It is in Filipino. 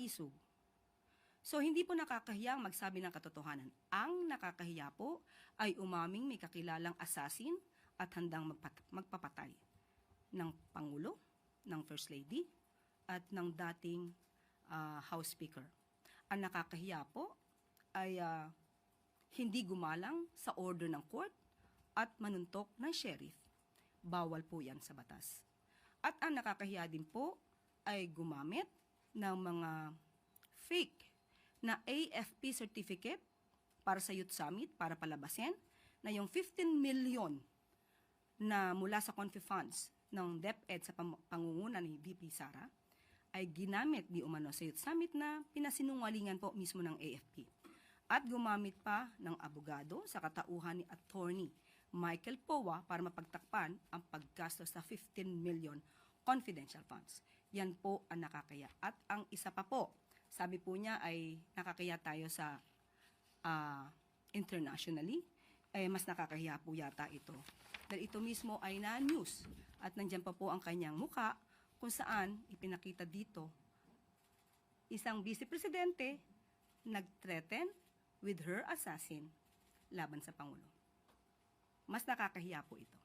isog. So, hindi po nakakahiyang magsabi ng katotohanan. Ang nakakahiya po ay umaming may kakilalang assassin at handang magpapatay ng Pangulo, ng First Lady, at ng dating House Speaker. Ang nakakahiya po ay hindi gumalang sa order ng court at manuntok ng sheriff. Bawal po yan sa batas. At ang nakakahiya din po ay gumamit ng mga fake na AFP certificate para sa Youth Summit para palabasin na yung 15 million na mula sa Confi Funds ng DepEd sa pangunguna ni VP Sara ay ginamit di umano sa Youth Summit na pinasinungalingan po mismo ng AFP. At gumamit pa ng abogado sa katauhan ni Attorney Michael Powa para mapagtakpan ang paggastos sa 15 million confidential funds. Yan po ang nakakaya. At ang isa pa po, sabi po niya ay nakakaya tayo sa internationally, ay mas nakakahiya po yata ito. Dahil ito mismo ay na-news at nandyan pa po ang kanyang muka kung saan ipinakita dito isang vice presidente nag-threaten with her assassin laban sa Pangulo. Mas nakakahiya po ito.